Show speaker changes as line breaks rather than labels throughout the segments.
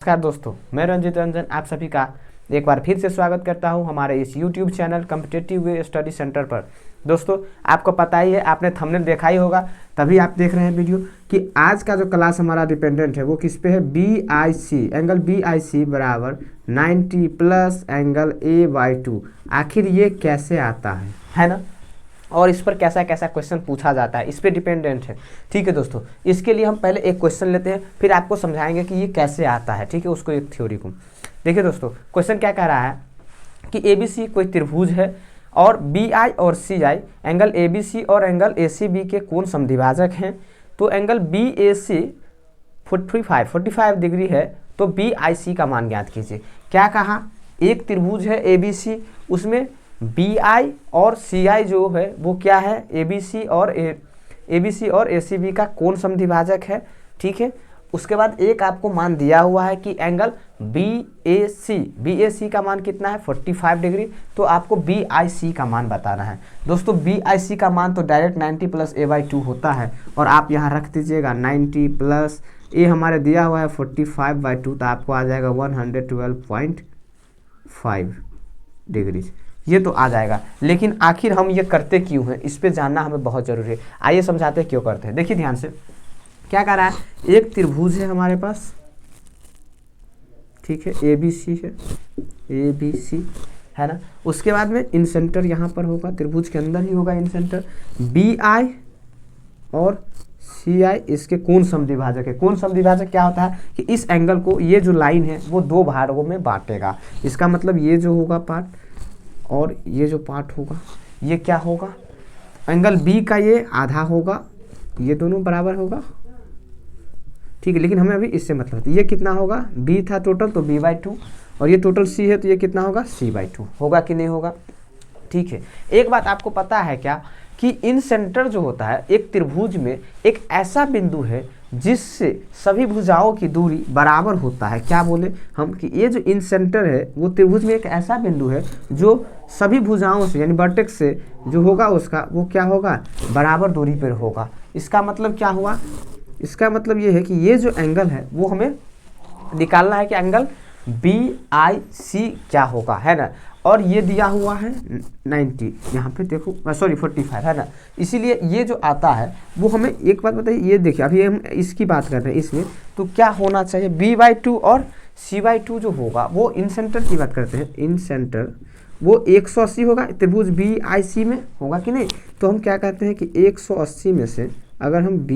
नमस्कार दोस्तों, मैं रंजित रंजन आप सभी का एक बार फिर से स्वागत करता हूं हमारे इस YouTube channel competitive way study centre पर। दोस्तों, आपको पता ही है, आपने थंबनेल देखा ही होगा, तभी आप देख रहे हैं वीडियो कि आज का जो क्लास हमारा डिपेंडेंट है वो किस पे है, BIC एंगल BIC बराबर 90 प्लस एंगल A/2। आखिर ये कैसे आता है ना, और इस पर कैसा कैसा क्वेश्चन पूछा जाता है, इस पे डिपेंडेंट है। ठीक है दोस्तों, इसके लिए हम पहले एक क्वेश्चन लेते हैं, फिर आपको समझाएंगे कि ये कैसे आता है। ठीक है, उसको एक थ्योरी को देखिए दोस्तों। क्वेश्चन क्या कह रहा है कि ABC कोई त्रिभुज है और BI और CI एंगल ABC और एंगल ACB के कोण समद्विभाजक हैं। तो एंगल BAC 45 डिग्री है, तो BIC का मान ज्ञात कीजिए। क्या कहा, एक त्रिभुज है ABC, उसमें BI और CI जो है वो क्या है, ABC और ACB का कोण समद्विभाजक है। ठीक है, उसके बाद एक आपको मान दिया हुआ है कि एंगल BAC का मान कितना है, 45 डिग्री। तो आपको BIC का मान बताना है। दोस्तों, BIC का मान तो डायरेक्ट 90 प्लस A/2 होता है, और आप यहाँ रख दीजिएगा 90 प्लस A हमारे दिया हुआ है 45/2, तो आपको आ जाएगा 112.5 डिग्री। ये तो आ जाएगा, लेकिन आखिर हम ये करते क्यों हैं, इस पे जानना हमें बहुत ज़रूरी है। आइए समझाते हैं क्यों करते हैं। देखिए ध्यान से, क्या कह रहा है, एक त्रिभुज है हमारे पास, ठीक है, ABC है, ABC है ना। उसके बाद में इन सेंटर यहाँ पर होगा, त्रिभुज के अंदर ही होगा इन सेंटर। BI और CI इसके कोण समद्विभाजक है। कोण समद्विभाजक क्या होता है कि इस एंगल को, ये जो लाइन है वो दो भागों में बांटेगा। इसका मतलब ये जो होगा पार्ट और ये जो पार्ट होगा, ये क्या होगा, एंगल B का ये आधा होगा, ये दोनों बराबर होगा। ठीक है, लेकिन हमें अभी इससे मतलब, ये कितना होगा, B था टोटल तो B/2, और ये टोटल C है तो ये कितना होगा, C/2 होगा कि नहीं होगा। ठीक है, एक बात आपको पता है क्या कि इन सेंटर जो होता है एक त्रिभुज में एक ऐसा बिंदु है जिससे सभी भुजाओं की दूरी बराबर होता है। क्या बोले हम कि ये जो इन सेंटर है वो त्रिभुज में एक ऐसा बिंदु है जो सभी भुजाओं से यानी वर्टेक्स से जो होगा उसका वो क्या होगा, बराबर दूरी पर होगा। इसका मतलब क्या हुआ, इसका मतलब ये है कि ये जो एंगल है वो हमें निकालना है कि एंगल BIC क्या होगा, है ना। और ये दिया हुआ है 90, यहाँ पे देखो, सॉरी 45 है ना। इसीलिए ये जो आता है वो हमें एक बात बताइए, ये देखिए अभी हम इसकी बात कर रहे हैं, इसमें तो क्या होना चाहिए, B/2 और C/2 जो होगा वो इन सेंटर की बात करते हैं, इन सेंटर वो 180 होगा, त्रिभुज BIC में होगा कि नहीं। तो हम क्या कहते हैं कि 180 में से अगर हम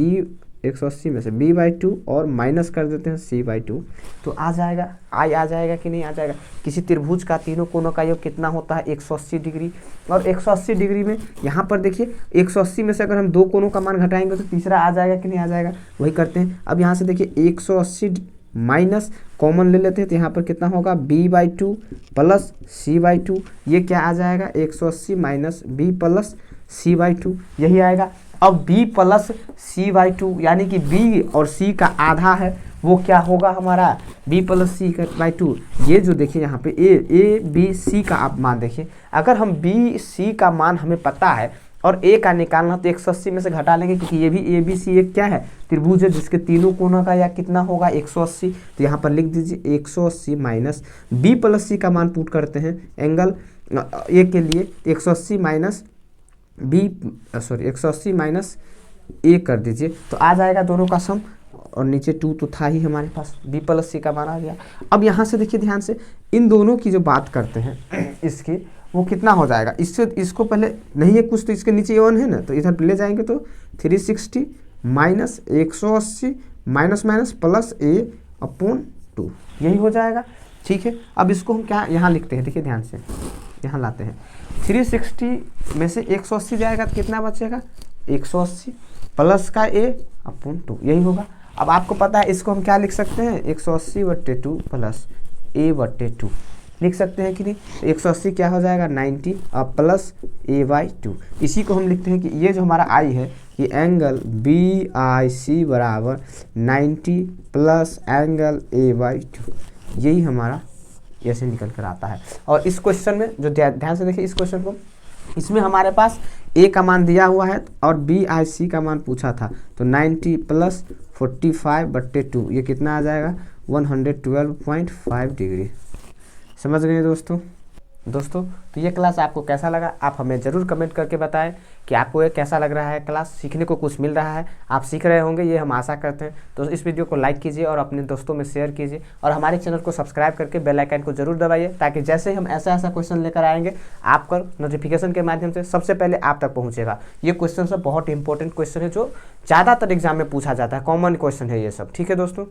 180 में से B/2 और माइनस कर देते हैं C/2, तो आ जाएगा, आ जाएगा कि नहीं आ जाएगा। किसी त्रिभुज का तीनों कोणों का योग कितना होता है, 180 डिग्री। और 180 डिग्री में यहाँ पर देखिए 180 में से अगर हम दो कोणों का मान घटाएंगे तो तीसरा आ जाएगा कि नहीं आ जाएगा, वही करते हैं। अब यहाँ से देखिए 180 माइनस कॉमन ले लेते हैं, तो यहाँ पर कितना होगा, B/2 प्लस C/2। ये क्या आ जाएगा, 180 माइनस B प्लस C/2, यही आएगा। अब B प्लस C/2 यानी कि B और C का आधा है, वो क्या होगा हमारा, B प्लस C/2। ये जो देखिए यहाँ पे ABC का आप मान देखिए, अगर हम BC का मान हमें पता है और A का निकालना, तो 180 में से घटा लेंगे, क्योंकि ये भी ABC एक क्या है, त्रिभुज है जिसके तीनों कोणों का या कितना होगा, 180। तो यहाँ पर लिख दीजिए 180 माइनस B प्लस C का मान पुट करते हैं एंगल A के लिए, 180 माइनस 180 माइनस A कर दीजिए, तो आ जाएगा दोनों का सम, और नीचे 2 तो था ही हमारे पास, B प्लस C का मान आ गया। अब यहाँ से देखिए ध्यान से, इन दोनों की जो बात करते हैं इसकी, वो कितना हो जाएगा, इससे इसको पहले नहीं है कुछ, तो इसके नीचे 1 है ना, तो इधर ले जाएंगे तो 360 minus 180 minus minus plus A/2, यही हो जाएगा। ठीक है, अब इसको हम क्या यहाँ लिखते हैं, देखिए ध्यान से, यहाँ लाते हैं, 360 में से 180 जाएगा तो कितना बचेगा, 180 प्लस का A/2, यही होगा। अब आपको पता है इसको हम क्या लिख सकते हैं, 180/2 प्लस A/2 लिख सकते हैं कि नहीं। 180 क्या हो जाएगा, 90 प्लस A/2। इसी को हम लिखते हैं कि ये जो हमारा I है कि एंगल BIC बराबर 90 प्लस एंगल A/2, यही हमारा ऐसे निकल कर आता है। और इस क्वेश्चन में जो ध्यान से देखिए इस क्वेश्चन को, इसमें हमारे पास A का मान दिया हुआ है और BIC का मान पूछा था, तो 90 प्लस 45/2 ये कितना आ जाएगा, 112.5 डिग्री। समझ गए दोस्तों। तो ये क्लास आपको कैसा लगा आप हमें ज़रूर कमेंट करके बताएं कि आपको ये कैसा लग रहा है, क्लास सीखने को कुछ मिल रहा है, आप सीख रहे होंगे ये हम आशा करते हैं। तो इस वीडियो को लाइक कीजिए और अपने दोस्तों में शेयर कीजिए और हमारे चैनल को सब्सक्राइब करके बेल आइकन को जरूर दबाइए, ताकि जैसे हम ऐसा क्वेश्चन लेकर आएंगे आपका नोटिफिकेशन के माध्यम से सबसे पहले आप तक पहुँचेगा। ये क्वेश्चन सब बहुत इंपॉर्टेंट क्वेश्चन है जो ज़्यादातर एग्जाम में पूछा जाता है, कॉमन क्वेश्चन है ये सब। ठीक है दोस्तों।